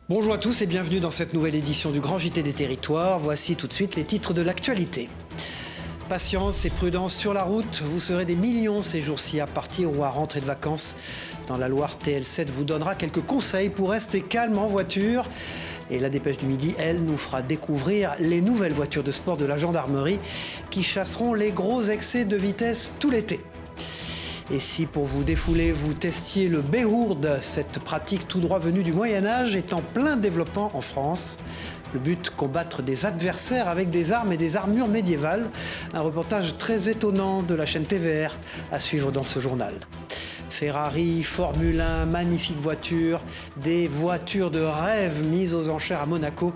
Bonjour à tous et bienvenue dans cette nouvelle édition du Grand JT des Territoires. Voici tout de suite les titres de l'actualité. Patience et prudence sur la route. Vous serez des millions ces jours-ci à partir ou à rentrer de vacances. Dans la Loire, TL7 vous donnera quelques conseils pour rester calme en voiture. Et la Dépêche du Midi, elle, nous fera découvrir les nouvelles voitures de sport de la gendarmerie qui chasseront les gros excès de vitesse tout l'été. Et si pour vous défouler, vous testiez le béhourde, cette pratique tout droit venue du Moyen-Âge est en plein développement en France. Le but, combattre des adversaires avec des armes et des armures médiévales. Un reportage très étonnant de la chaîne TVR à suivre dans ce journal. Ferrari, Formule 1, magnifiques voitures, des voitures de rêve mises aux enchères à Monaco.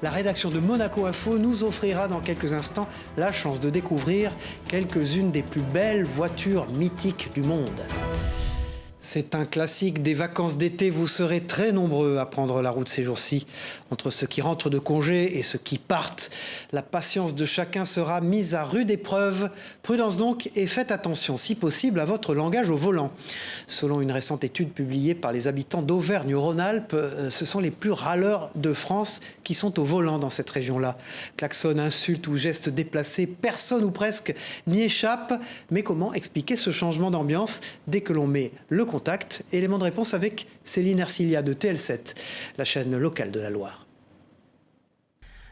La rédaction de Monaco Info nous offrira dans quelques instants la chance de découvrir quelques-unes des plus belles voitures mythiques du monde. C'est un classique des vacances d'été. Vous serez très nombreux à prendre la route ces jours-ci. Entre ceux qui rentrent de congé et ceux qui partent, la patience de chacun sera mise à rude épreuve. Prudence donc et faites attention, si possible, à votre langage au volant. Selon une récente étude publiée par les habitants d'Auvergne-Rhône-Alpes, ce sont les plus râleurs de France qui sont au volant dans cette région-là. Klaxon, insultes ou gestes déplacés, personne ou presque n'y échappe. Mais comment expliquer ce changement d'ambiance dès que l'on met le contact? Élément de réponse avec Céline Ercilia de TL7, la chaîne locale de la Loire.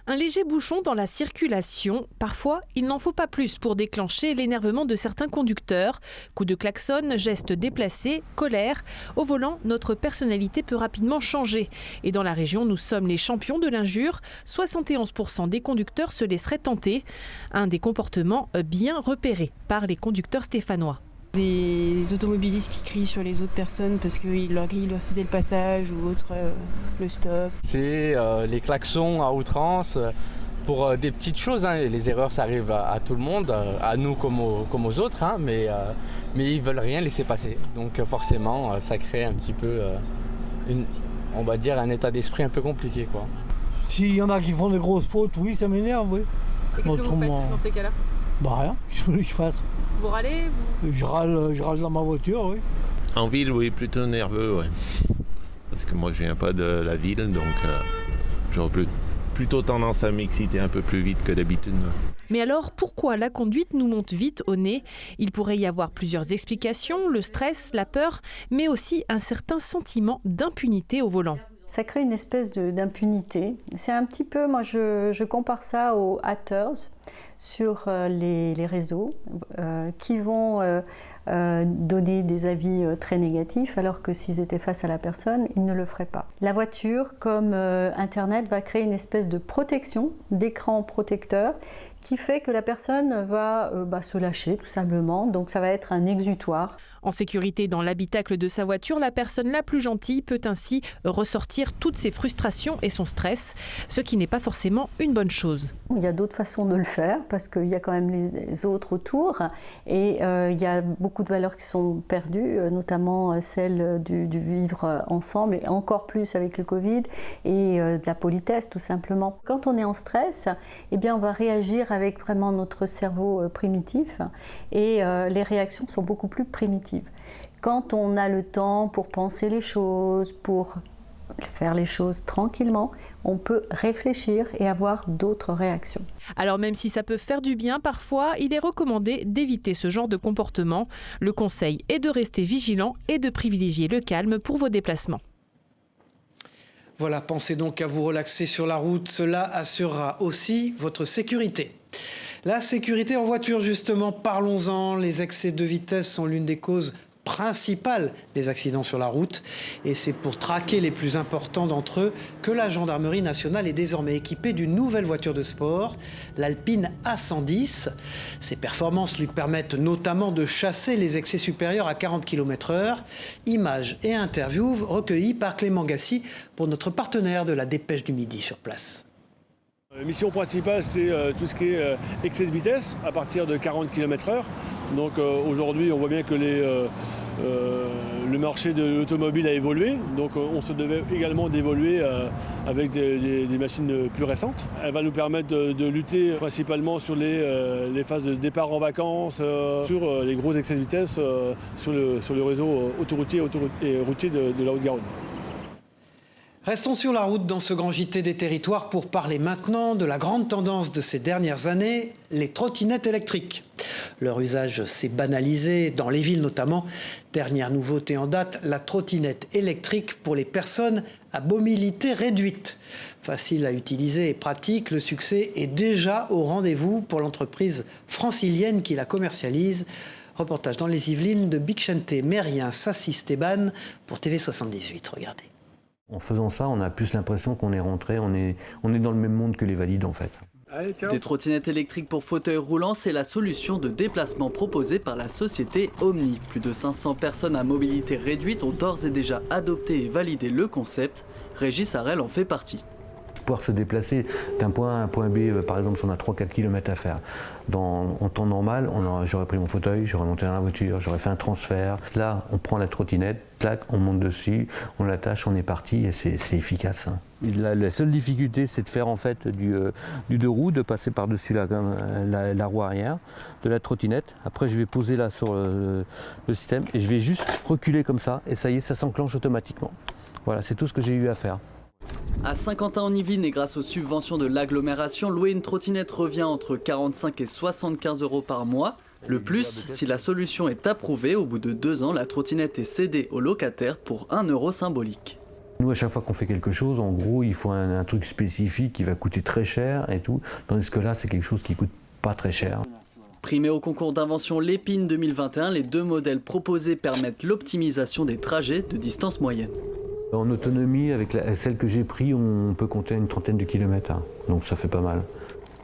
Un léger bouchon dans la circulation, parfois il n'en faut pas plus pour déclencher l'énervement de certains conducteurs. Coups de klaxon, gestes déplacés, colère. Au volant, notre personnalité peut rapidement changer. Et dans la région, nous sommes les champions de l'injure. 71% des conducteurs se laisseraient tenter. Un des comportements bien repérés par les conducteurs stéphanois. Des automobilistes qui crient sur les autres personnes parce qu'ils leur céder le passage ou autre, le stop. C'est les klaxons à outrance pour des petites choses. Les erreurs, ça arrive à tout le monde, à nous comme aux autres, mais ils veulent rien laisser passer. Donc forcément, ça crée un petit peu, on va dire, un état d'esprit un peu compliqué, quoi. S'il y en a qui font de grosses fautes, oui, ça m'énerve, oui. Et qu'est-ce que vous faites dans ces cas-là ? Rien, qu'est-ce que je fasse ? Vous râlez ? Je râle dans ma voiture, oui. En ville, oui, plutôt nerveux, oui. Parce que moi, je viens pas de la ville, donc j'aurais plutôt tendance à m'exciter un peu plus vite que d'habitude. Mais alors, pourquoi la conduite nous monte vite au nez ? Il pourrait y avoir plusieurs explications, le stress, la peur, mais aussi un certain sentiment d'impunité au volant. Ça crée une espèce d'impunité. C'est un petit peu, moi je compare ça aux haters sur les réseaux qui vont donner des avis très négatifs alors que s'ils étaient face à la personne, ils ne le feraient pas. La voiture, comme Internet, va créer une espèce de protection, d'écran protecteur qui fait que la personne va se lâcher tout simplement. Donc ça va être un exutoire. En sécurité dans l'habitacle de sa voiture, la personne la plus gentille peut ainsi ressortir toutes ses frustrations et son stress, ce qui n'est pas forcément une bonne chose. Il y a d'autres façons de le faire parce qu'il y a quand même les autres autour et il y a beaucoup de valeurs qui sont perdues, notamment celle du vivre ensemble et encore plus avec le Covid et de la politesse tout simplement. Quand on est en stress, eh bien on va réagir avec vraiment notre cerveau primitif et les réactions sont beaucoup plus primitives. Quand on a le temps pour penser les choses, pour faire les choses tranquillement, on peut réfléchir et avoir d'autres réactions. Alors même si ça peut faire du bien parfois, il est recommandé d'éviter ce genre de comportement. Le conseil est de rester vigilant et de privilégier le calme pour vos déplacements. Voilà, pensez donc à vous relaxer sur la route. Cela assurera aussi votre sécurité. La sécurité en voiture, justement, parlons-en. Les excès de vitesse sont l'une des causes principales des accidents sur la route. Et c'est pour traquer les plus importants d'entre eux que la gendarmerie nationale est désormais équipée d'une nouvelle voiture de sport, l'Alpine A110. Ses performances lui permettent notamment de chasser les excès supérieurs à 40 km/h. Images et interviews recueillies par Clément Gassi pour notre partenaire de la Dépêche du Midi sur place. Mission principale, c'est tout ce qui est excès de vitesse à partir de 40 km/h. Donc aujourd'hui, on voit bien que le marché de l'automobile a évolué. Donc on se devait également d'évoluer avec des machines plus récentes. Elle va nous permettre de lutter principalement sur les phases de départ en vacances, sur les gros excès de vitesse sur le réseau autoroutier et routier de la Haute-Garonne. Restons sur la route dans ce grand JT des territoires pour parler maintenant de la grande tendance de ces dernières années, les trottinettes électriques. Leur usage s'est banalisé, dans les villes notamment. Dernière nouveauté en date, la trottinette électrique pour les personnes à mobilité réduite. Facile à utiliser et pratique, le succès est déjà au rendez-vous pour l'entreprise francilienne qui la commercialise. Reportage dans les Yvelines de Bixente Mérien Sassi Stéban pour TV78. Regardez. En faisant ça, on a plus l'impression qu'on est rentré, on est dans le même monde que les valides en fait. Des trottinettes électriques pour fauteuil roulant, c'est la solution de déplacement proposée par la société Omni. Plus de 500 personnes à mobilité réduite ont d'ores et déjà adopté et validé le concept. Régis Harel en fait partie. Pouvoir se déplacer d'un point A à un point B, par exemple si on a 3-4 km à faire. En temps normal, j'aurais pris mon fauteuil, j'aurais monté dans la voiture, j'aurais fait un transfert. Là, on prend la trottinette, clac, on monte dessus, on l'attache, on est parti et c'est efficace. Hein. La seule difficulté, c'est de faire en fait du deux roues, de passer par-dessus la roue arrière de la trottinette. Après, je vais poser là sur le système et je vais juste reculer comme ça et ça y est, ça s'enclenche automatiquement. Voilà, c'est tout ce que j'ai eu à faire. À Saint-Quentin-en-Yvelines et grâce aux subventions de l'agglomération, louer une trottinette revient entre 45 et 75 € par mois. Le plus, si la solution est approuvée, au bout de 2 ans, la trottinette est cédée aux locataires pour 1 € symbolique. Nous, à chaque fois qu'on fait quelque chose, en gros, il faut un truc spécifique qui va coûter très cher et tout. Tandis que là, c'est quelque chose qui coûte pas très cher. Primé au concours d'invention Lépine 2021, les 2 modèles proposés permettent l'optimisation des trajets de distance moyenne. En autonomie, avec celle que j'ai prise, on peut compter une trentaine de kilomètres, hein. Donc ça fait pas mal.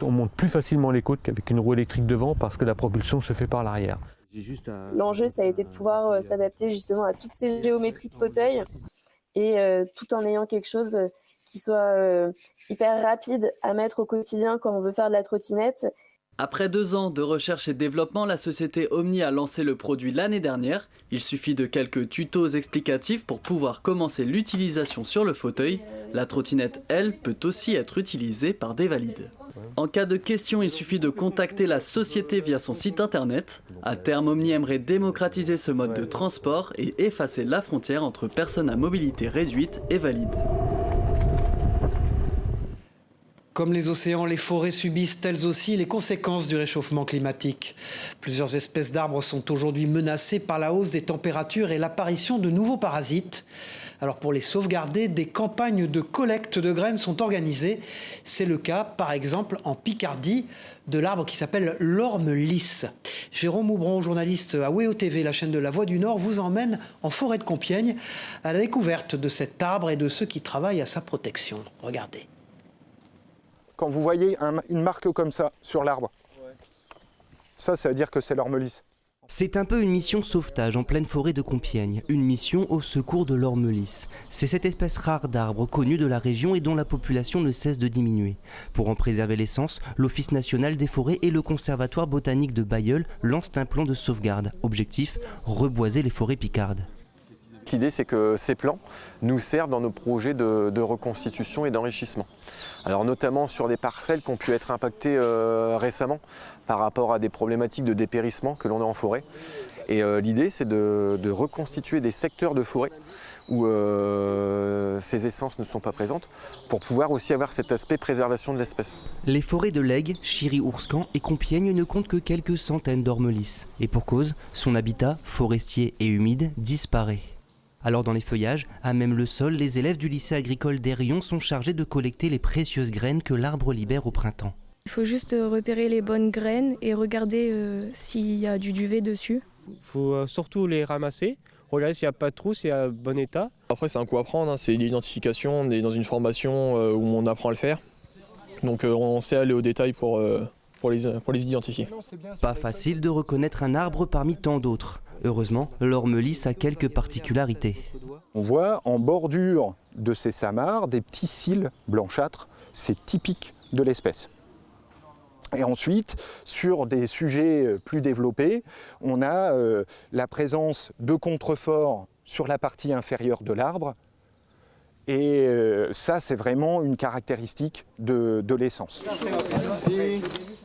On monte plus facilement les côtes qu'avec une roue électrique devant parce que la propulsion se fait par l'arrière. L'enjeu, ça a été de pouvoir s'adapter justement à toutes ces géométries de fauteuil et tout en ayant quelque chose qui soit hyper rapide à mettre au quotidien quand on veut faire de la trottinette. Après 2 ans de recherche et développement, la société Omni a lancé le produit l'année dernière. Il suffit de quelques tutos explicatifs pour pouvoir commencer l'utilisation sur le fauteuil. La trottinette, elle, peut aussi être utilisée par des valides. En cas de question, il suffit de contacter la société via son site internet. À terme, Omni aimerait démocratiser ce mode de transport et effacer la frontière entre personnes à mobilité réduite et valides. Comme les océans, les forêts subissent elles aussi les conséquences du réchauffement climatique. Plusieurs espèces d'arbres sont aujourd'hui menacées par la hausse des températures et l'apparition de nouveaux parasites. Alors pour les sauvegarder, des campagnes de collecte de graines sont organisées. C'est le cas, par exemple, en Picardie, de l'arbre qui s'appelle l'orme lisse. Jérôme Houbron, journaliste à WEO TV, la chaîne de la Voix du Nord, vous emmène en forêt de Compiègne à la découverte de cet arbre et de ceux qui travaillent à sa protection. Regardez. Quand vous voyez une marque comme ça sur l'arbre, ça veut dire que c'est l'orme lisse. C'est un peu une mission sauvetage en pleine forêt de Compiègne, une mission au secours de l'orme lisse. C'est cette espèce rare d'arbre connue de la région et dont la population ne cesse de diminuer. Pour en préserver l'essence, l'Office national des forêts et le Conservatoire botanique de Bailleul lancent un plan de sauvegarde. Objectif, reboiser les forêts picardes. L'idée, c'est que ces plans nous servent dans nos projets de reconstitution et d'enrichissement. Alors notamment sur des parcelles qui ont pu être impactées récemment par rapport à des problématiques de dépérissement que l'on a en forêt. Et l'idée, c'est de reconstituer des secteurs de forêt où ces essences ne sont pas présentes pour pouvoir aussi avoir cet aspect préservation de l'espèce. Les forêts de l'Aigle, Chiry-Ourscan et Compiègne ne comptent que quelques centaines d'ormes lisses. Et pour cause, son habitat, forestier et humide, disparaît. Alors dans les feuillages, à même le sol, les élèves du lycée agricole d'Hérion sont chargés de collecter les précieuses graines que l'arbre libère au printemps. Il faut juste repérer les bonnes graines et regarder s'il y a du duvet dessus. Il faut surtout les ramasser, regarder s'il n'y a pas de trou, c'est à bon état. Après c'est un coup à prendre, hein. C'est l'identification, on est dans une formation où on apprend à le faire. Donc on sait aller au détail pour les identifier. Pas facile de reconnaître un arbre parmi tant d'autres. Heureusement, l'orme lisse a quelques particularités. On voit en bordure de ces samarres des petits cils blanchâtres, c'est typique de l'espèce. Et ensuite, sur des sujets plus développés, on a la présence de contreforts sur la partie inférieure de l'arbre. Et ça, c'est vraiment une caractéristique de l'essence.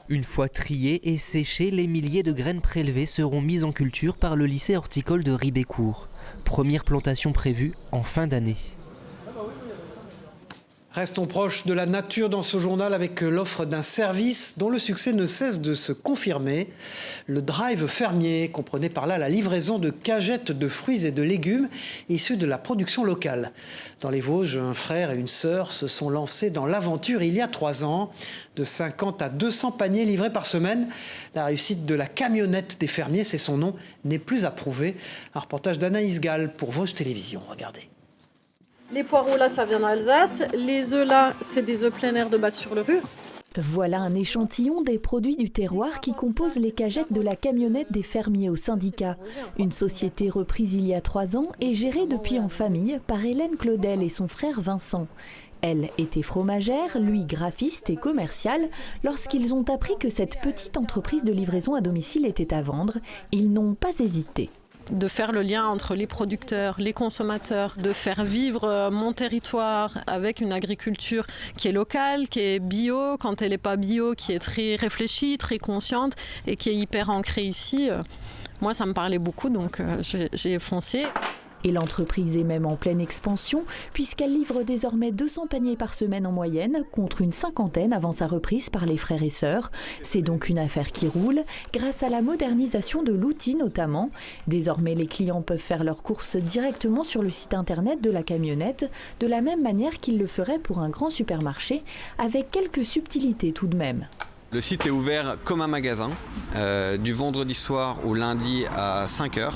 Une fois triées et séchées, les milliers de graines prélevées seront mises en culture par le lycée horticole de Ribécourt. Première plantation prévue en fin d'année. Restons proches de la nature dans ce journal avec l'offre d'un service dont le succès ne cesse de se confirmer. Le drive fermier comprenait par là la livraison de cagettes de fruits et de légumes issus de la production locale. Dans les Vosges, un frère et une sœur se sont lancés dans l'aventure il y a 3 ans. De 50 à 200 paniers livrés par semaine. La réussite de la camionnette des fermiers, c'est son nom, n'est plus à prouver. Un reportage d'Anaïs Gall pour Vosges Télévisions. Regardez. Les poireaux là, ça vient d'Alsace. Les œufs là, c'est des œufs plein air de Basse-sur-le-Rur. Voilà un échantillon des produits du terroir qui composent les cagettes de la camionnette des fermiers au syndicat. Une société reprise il y a 3 ans et gérée depuis en famille par Hélène Claudel et son frère Vincent. Elle était fromagère, lui graphiste et commercial. Lorsqu'ils ont appris que cette petite entreprise de livraison à domicile était à vendre, ils n'ont pas hésité. De faire le lien entre les producteurs, les consommateurs, de faire vivre mon territoire avec une agriculture qui est locale, qui est bio, quand elle n'est pas bio, qui est très réfléchie, très consciente et qui est hyper ancrée ici. Moi, ça me parlait beaucoup, donc j'ai foncé. Et l'entreprise est même en pleine expansion puisqu'elle livre désormais 200 paniers par semaine en moyenne contre une 50aine avant sa reprise par les frères et sœurs. C'est donc une affaire qui roule grâce à la modernisation de l'outil notamment. Désormais, les clients peuvent faire leurs courses directement sur le site internet de la camionnette de la même manière qu'ils le feraient pour un grand supermarché avec quelques subtilités tout de même. Le site est ouvert comme un magasin, du vendredi soir au lundi à 5h.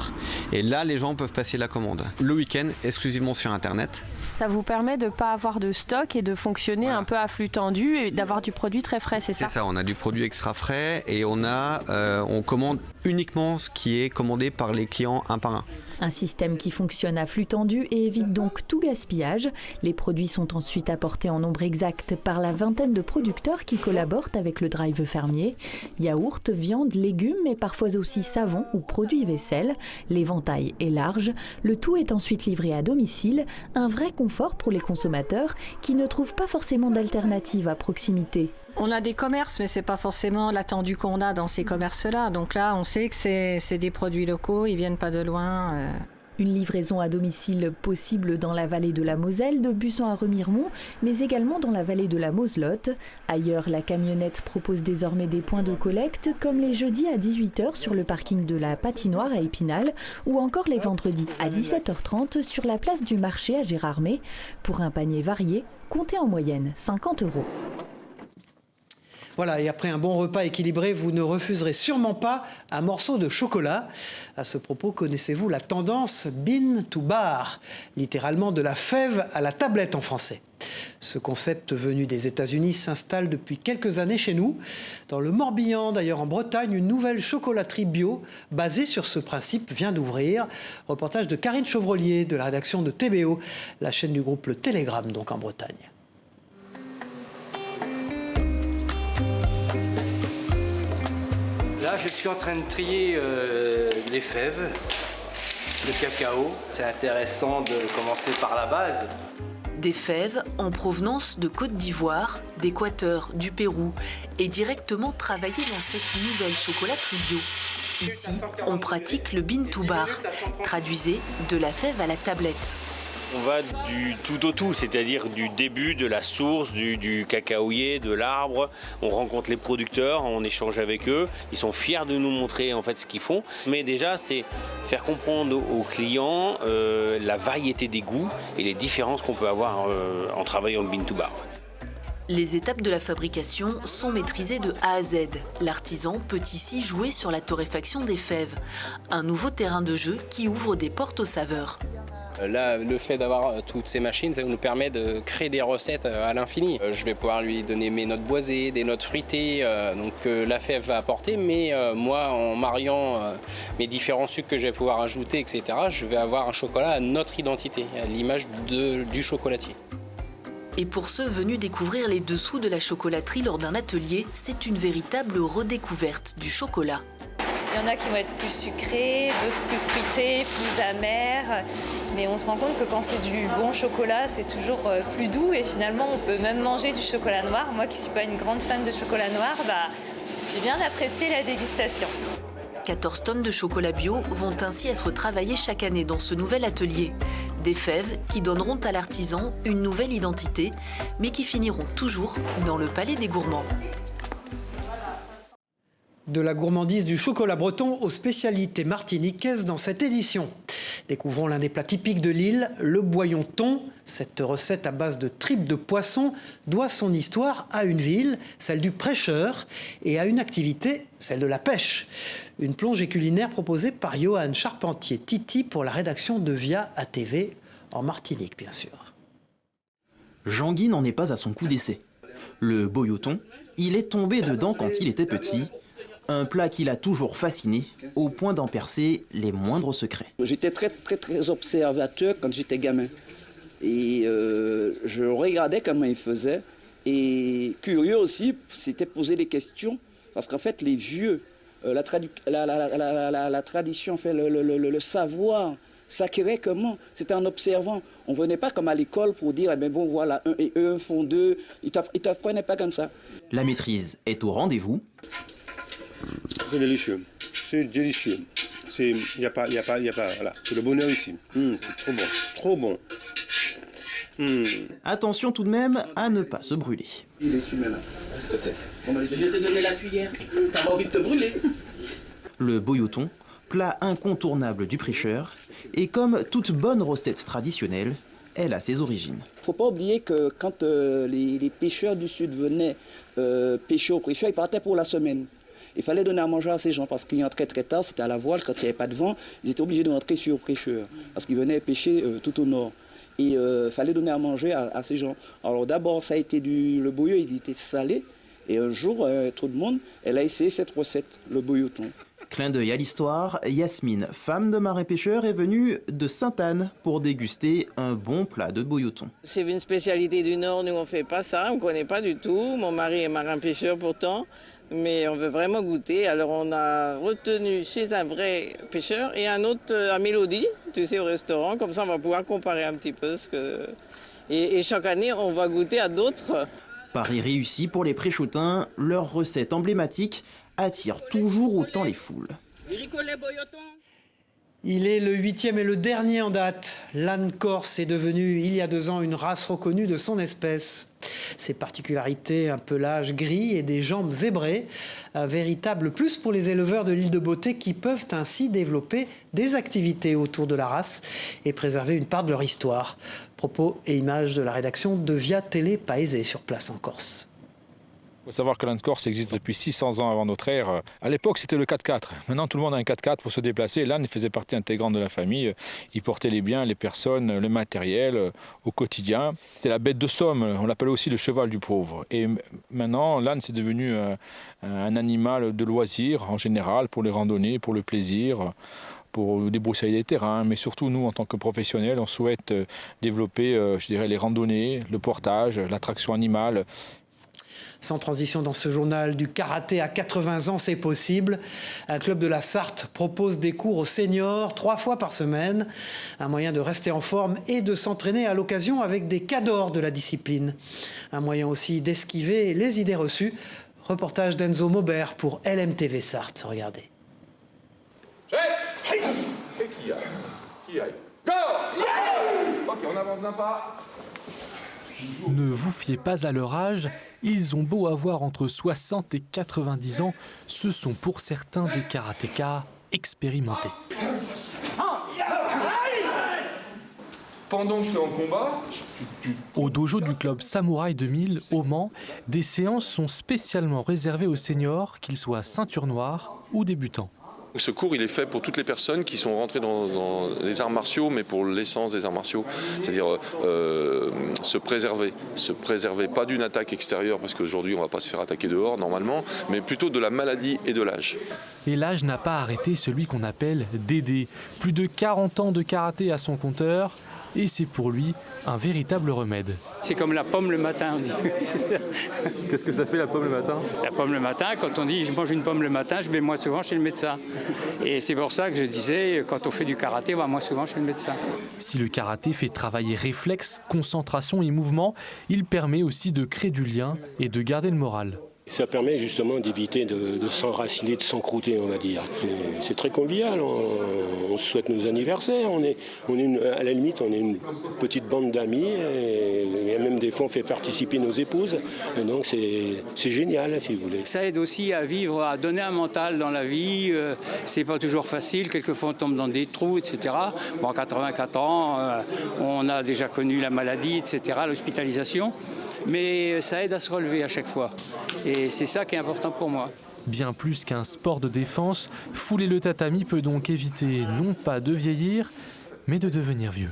Et là, les gens peuvent passer la commande. Le week-end, exclusivement sur Internet. Ça vous permet de ne pas avoir de stock et de fonctionner un peu à flux tendu et d'avoir du produit très frais, c'est ça ? C'est ça, on a du produit extra frais et on commande uniquement ce qui est commandé par les clients un par un. Un système qui fonctionne à flux tendu et évite donc tout gaspillage. Les produits sont ensuite apportés en nombre exact par la vingtaine de producteurs qui collaborent avec le drive fermier. Yaourt, viande, légumes, mais parfois aussi savon ou produits vaisselle. L'éventail est large. Le tout est ensuite livré à domicile. Un vrai confort pour les consommateurs qui ne trouvent pas forcément d'alternative à proximité. On a des commerces, mais c'est pas forcément l'attendu qu'on a dans ces commerces-là. Donc là, on sait que c'est des produits locaux, ils viennent pas de loin. Une livraison à domicile possible dans la vallée de la Moselle, de Bussan à Remiremont, mais également dans la vallée de la Moselotte. Ailleurs, la camionnette propose désormais des points de collecte, comme les jeudis à 18h sur le parking de la Patinoire à Épinal, ou encore les vendredis à 17h30 sur la place du marché à Gérardmer. Pour un panier varié, comptez en moyenne 50 €. Voilà, et après un bon repas équilibré, vous ne refuserez sûrement pas un morceau de chocolat. À ce propos, connaissez-vous la tendance bean to bar, littéralement de la fève à la tablette en français. Ce concept venu des États-Unis s'installe depuis quelques années chez nous. Dans le Morbihan, d'ailleurs en Bretagne, une nouvelle chocolaterie bio basée sur ce principe vient d'ouvrir. Reportage de Karine Chevrolier de la rédaction de TBO, la chaîne du groupe Le Télégramme, donc en Bretagne. Là, je suis en train de trier les fèves, le cacao. C'est intéressant de commencer par la base. Des fèves en provenance de Côte d'Ivoire, d'Équateur, du Pérou et directement travaillées dans cette nouvelle chocolaterie bio. Ici, on pratique le bean to bar, traduisez de la fève à la tablette. On va du tout au tout, c'est-à-dire du début, de la source, du cacaoyer, de l'arbre. On rencontre les producteurs, on échange avec eux. Ils sont fiers de nous montrer en fait ce qu'ils font. Mais déjà, c'est faire comprendre aux clients la variété des goûts et les différences qu'on peut avoir en travaillant le bean to bar. Les étapes de la fabrication sont maîtrisées de A à Z. L'artisan peut ici jouer sur la torréfaction des fèves. Un nouveau terrain de jeu qui ouvre des portes aux saveurs. Là, le fait d'avoir toutes ces machines, ça nous permet de créer des recettes à l'infini. Je vais pouvoir lui donner mes notes boisées, des notes fruitées, donc la fève va apporter, mais moi, en mariant mes différents sucres que je vais pouvoir ajouter, etc., je vais avoir un chocolat à notre identité, à l'image du chocolatier. Et pour ceux venus découvrir les dessous de la chocolaterie lors d'un atelier, c'est une véritable redécouverte du chocolat. Il y en a qui vont être plus sucrés, d'autres plus fruités, plus amers. Mais on se rend compte que quand c'est du bon chocolat, c'est toujours plus doux. Et finalement, on peut même manger du chocolat noir. Moi qui ne suis pas une grande fan de chocolat noir, j'ai bien apprécié la dégustation. 14 tonnes de chocolat bio vont ainsi être travaillées chaque année dans ce nouvel atelier. Des fèves qui donneront à l'artisan une nouvelle identité, mais qui finiront toujours dans le palais des gourmands. De la gourmandise du chocolat breton aux spécialités martiniquaises dans cette édition. Découvrons l'un des plats typiques de l'île, le boyau-thon. Cette recette à base de tripes de poisson doit son histoire à une ville, celle du Prêcheur, et à une activité, celle de la pêche. Une plongée culinaire proposée par Johan Charpentier-Titi pour la rédaction de Via ATV, en Martinique bien sûr. Jean-Guy n'en est pas à son coup d'essai. Le boyau-thon, il est tombé dedans quand il était petit. Un plat qui l'a toujours fasciné, au point d'en percer les moindres secrets. J'étais très observateur quand j'étais gamin. Et je regardais comment il faisait. Et curieux aussi, c'était poser des questions. Parce qu'en fait, les vieux, la tradition, fait, le savoir s'acquérait comment? C'était en observant. On ne venait pas comme à l'école pour dire, eh bien bon voilà, 1 et 1 font 2. Ils ne t'apprenaient pas comme ça. La maîtrise est au rendez-vous. C'est délicieux, c'est délicieux. Il n'y a pas, voilà, c'est le bonheur ici. C'est trop bon. Attention tout de même à ne pas se brûler. Il est celui-là, s'il te plaît. Je vais te donner la cuillère, t'as envie de te brûler. Le boyau-thon, plat incontournable du Prêcheur, et comme toute bonne recette traditionnelle, elle a ses origines. Il ne faut pas oublier que quand les pêcheurs du Sud venaient pêcher au Prêcheur, ils partaient pour la semaine. Il fallait donner à manger à ces gens parce qu'ils entraient très tard, c'était à la voile, quand il n'y avait pas de vent, ils étaient obligés de rentrer sur le Prêcheur parce qu'ils venaient pêcher tout au nord. Et il fallait donner à manger à ces gens. Alors d'abord, ça a été le boyau, il était salé. Et un jour, trop de monde, elle a essayé cette recette, le boyau-thon. Clin d'œil à l'histoire, Yasmine, femme de marin-pêcheur, est venue de Sainte-Anne pour déguster un bon plat de boyau-thon. C'est une spécialité du Nord, nous on ne fait pas ça, on ne connaît pas du tout. Mon mari est marin-pêcheur pourtant, mais on veut vraiment goûter. Alors on a retenu chez un vrai pêcheur et un autre à Mélodie, tu sais, au restaurant. Comme ça on va pouvoir comparer un petit peu. Et chaque année on va goûter à d'autres. Pari réussi pour les Préchotins, leur recette emblématique attire toujours autant les foules. Il est le 8e et le dernier en date. L'âne corse est devenu, il y a 2 ans, une race reconnue de son espèce. Ses particularités, un pelage gris et des jambes zébrées, un véritable plus pour les éleveurs de l'île de Beauté qui peuvent ainsi développer des activités autour de la race et préserver une part de leur histoire. Propos et images de la rédaction de Via Télé Paésé sur place en Corse. Il faut savoir que l'âne corse existe depuis 600 ans avant notre ère. À l'époque, c'était le 4x4. Maintenant, tout le monde a un 4x4 pour se déplacer. L'âne faisait partie intégrante de la famille. Il portait les biens, les personnes, le matériel au quotidien. C'est la bête de somme. On l'appelait aussi le cheval du pauvre. Et maintenant, l'âne, c'est devenu un animal de loisir en général, pour les randonnées, pour le plaisir, pour débroussailler les terrains. Mais surtout, nous, en tant que professionnels, on souhaite développer, je dirais, les randonnées, le portage, l'attraction animale. Sans transition dans ce journal, du karaté à 80 ans, c'est possible. Un club de la Sarthe propose des cours aux seniors 3 fois par semaine. Un moyen de rester en forme et de s'entraîner à l'occasion avec des cadors de la discipline. Un moyen aussi d'esquiver les idées reçues. Reportage d'Enzo Maubert pour LMTV Sarthe. Regardez. Et qui aille Go! Ok, on avance d'un pas. Ne vous fiez pas à leur âge, ils ont beau avoir entre 60 et 90 ans, ce sont pour certains des karatékas expérimentés. Pendant que tu es en combat, Au dojo du club Samouraï 2000 au Mans, des séances sont spécialement réservées aux seniors, qu'ils soient ceinture noire ou débutants. Ce cours, il est fait pour toutes les personnes qui sont rentrées dans les arts martiaux, mais pour l'essence des arts martiaux, c'est-à-dire se préserver pas d'une attaque extérieure, parce qu'aujourd'hui on ne va pas se faire attaquer dehors normalement, mais plutôt de la maladie et de l'âge. Et l'âge n'a pas arrêté celui qu'on appelle Dédé. Plus de 40 ans de karaté à son compteur, et c'est pour lui un véritable remède. C'est comme la pomme le matin. Qu'est-ce que ça fait la pomme le matin ? La pomme le matin, quand on dit je mange une pomme le matin, je vais moins souvent chez le médecin. Et c'est pour ça que je disais, quand on fait du karaté, on va moins souvent chez le médecin. Si le karaté fait travailler réflexe, concentration et mouvement, il permet aussi de créer du lien et de garder le moral. Ça permet justement d'éviter de s'enraciner, de s'encrouter, on va dire. C'est très convivial, on se souhaite nos anniversaires, à la limite on est une petite bande d'amis, et même des fois on fait participer nos épouses, et donc c'est génial si vous voulez. Ça aide aussi à vivre, à donner un mental dans la vie, c'est pas toujours facile, quelquefois on tombe dans des trous, etc. Bon, à 84 ans, on a déjà connu la maladie, etc., l'hospitalisation. Mais ça aide à se relever à chaque fois. Et c'est ça qui est important pour moi. Bien plus qu'un sport de défense, fouler le tatami peut donc éviter non pas de vieillir, mais de devenir vieux.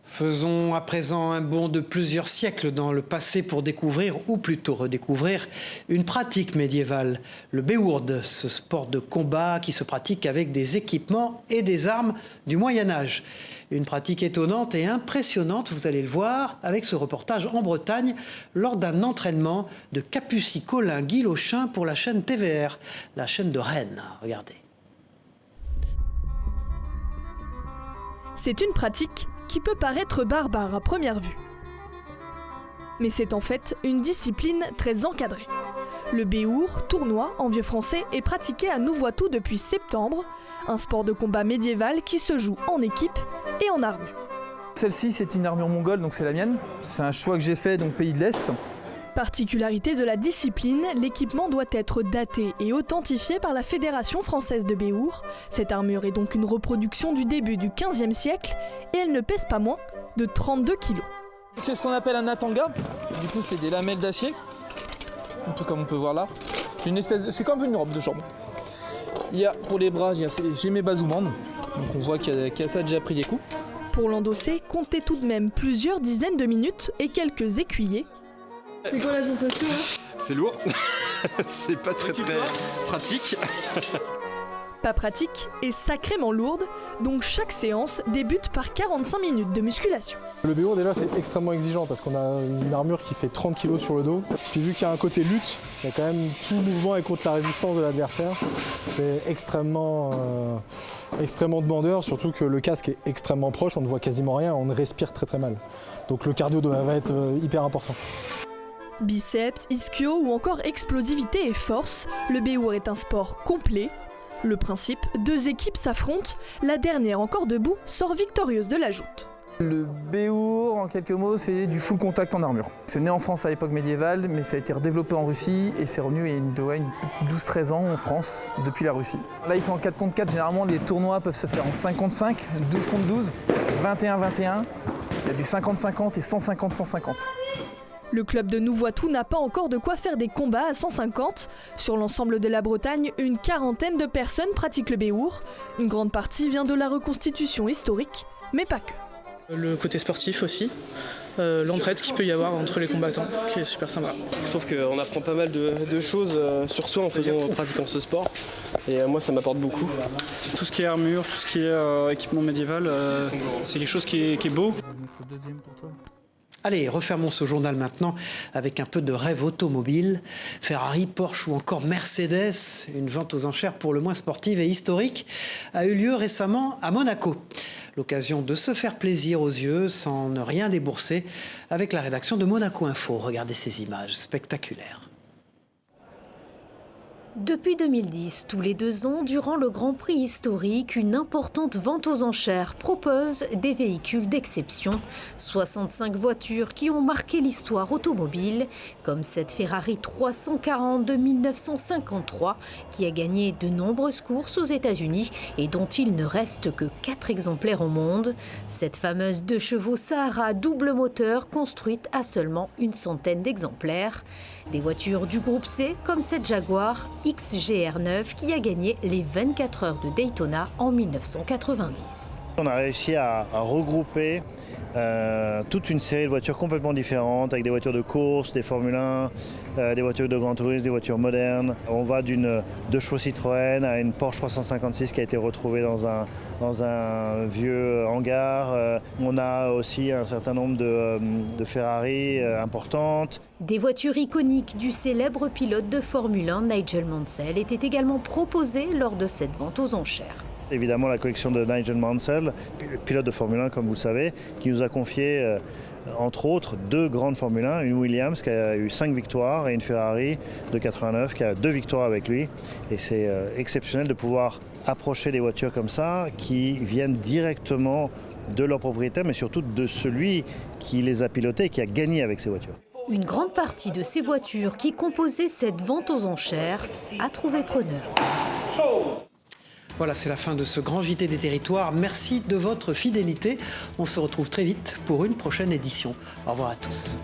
Faisons à présent un bond de plusieurs siècles dans le passé pour découvrir, ou plutôt redécouvrir, une pratique médiévale. Le béourde, ce sport de combat qui se pratique avec des équipements et des armes du Moyen-Âge. Une pratique étonnante et impressionnante, vous allez le voir, avec ce reportage en Bretagne, lors d'un entraînement de Capucine Colin Guilochin pour la chaîne TVR, la chaîne de Rennes. Regardez. C'est une pratique qui peut paraître barbare à première vue. Mais c'est en fait une discipline très encadrée. Le béour, tournoi en vieux français, est pratiqué à Nouvoitou depuis septembre, un sport de combat médiéval qui se joue en équipe et en armure. Celle-ci, c'est une armure mongole, donc c'est la mienne. C'est un choix que j'ai fait, donc pays de l'Est. Particularité de la discipline, l'équipement doit être daté et authentifié par la Fédération française de béour. Cette armure est donc une reproduction du début du XVe siècle et elle ne pèse pas moins de 32 kg. C'est ce qu'on appelle un atanga. Du coup, c'est des lamelles d'acier, un peu comme on peut voir là. C'est comme une robe de chambre. Il y a pour les bras, j'ai mes bazoubandes. Donc on voit qu'il y a ça déjà pris des coups. Pour l'endosser, comptez tout de même plusieurs dizaines de minutes et quelques écuyers. C'est quoi la sensation hein? C'est lourd, c'est pas très pratique. Pas pratique et sacrément lourde, donc chaque séance débute par 45 minutes de musculation. Le béour déjà c'est extrêmement exigeant parce qu'on a une armure qui fait 30 kg sur le dos. Puis vu qu'il y a un côté lutte, il y a quand même tout mouvement et contre la résistance de l'adversaire. C'est extrêmement demandeur, surtout que le casque est extrêmement proche, on ne voit quasiment rien, on respire très très mal. Donc le cardio va être hyper important. Biceps, ischio ou encore explosivité et force, le béour est un sport complet. Le principe, 2 équipes s'affrontent, la dernière encore debout sort victorieuse de la joute. Le béour, en quelques mots, c'est du full contact en armure. C'est né en France à l'époque médiévale, mais ça a été redéveloppé en Russie et c'est revenu il y a une 12-13 ans en France, depuis la Russie. Là, ils sont en 4 contre 4, généralement les tournois peuvent se faire en 5 contre 5, 12 contre 12, 21-21, il y a du 50-50 et 150-150. Le club de Nouvoitou n'a pas encore de quoi faire des combats à 150. Sur l'ensemble de la Bretagne, une quarantaine de personnes pratiquent le béour. Une grande partie vient de la reconstitution historique, mais pas que. Le côté sportif aussi, l'entraide qu'il peut y avoir entre les combattants, qui est super sympa. Je trouve qu'on apprend pas mal de choses sur soi en pratiquant ce sport. Et moi, ça m'apporte beaucoup. Tout ce qui est armure, tout ce qui est équipement médiéval, c'est quelque chose qui est beau. Allez, refermons ce journal maintenant avec un peu de rêve automobile. Ferrari, Porsche ou encore Mercedes, une vente aux enchères pour le moins sportive et historique, a eu lieu récemment à Monaco. L'occasion de se faire plaisir aux yeux sans ne rien débourser avec la rédaction de Monaco Info. Regardez ces images spectaculaires. Depuis 2010, tous les 2 ans, durant le Grand Prix historique, une importante vente aux enchères propose des véhicules d'exception. 65 voitures qui ont marqué l'histoire automobile, comme cette Ferrari 340 de 1953, qui a gagné de nombreuses courses aux États-Unis et dont il ne reste que 4 exemplaires au monde. Cette fameuse 2 chevaux Sahara double moteur construite à seulement une centaine d'exemplaires. Des voitures du groupe C, comme cette Jaguar XJR9 qui a gagné les 24 heures de Daytona en 1990. On a réussi à regrouper toute une série de voitures complètement différentes, avec des voitures de course, des Formule 1, des voitures de Grand Tourisme, des voitures modernes. On va d'une 2 chevaux Citroën à une Porsche 356 qui a été retrouvée dans un vieux hangar. On a aussi un certain nombre de Ferrari importantes. Des voitures iconiques du célèbre pilote de Formule 1 Nigel Mansell étaient également proposées lors de cette vente aux enchères. Évidemment la collection de Nigel Mansell, pilote de Formule 1 comme vous le savez, qui nous a confié entre autres 2 grandes Formule 1, une Williams qui a eu 5 victoires et une Ferrari de 89 qui a 2 victoires avec lui. Et c'est exceptionnel de pouvoir approcher des voitures comme ça qui viennent directement de leur propriétaire mais surtout de celui qui les a pilotées et qui a gagné avec ces voitures. Une grande partie de ces voitures qui composaient cette vente aux enchères a trouvé preneur. Voilà, c'est la fin de ce grand JT des territoires. Merci de votre fidélité. On se retrouve très vite pour une prochaine édition. Au revoir à tous.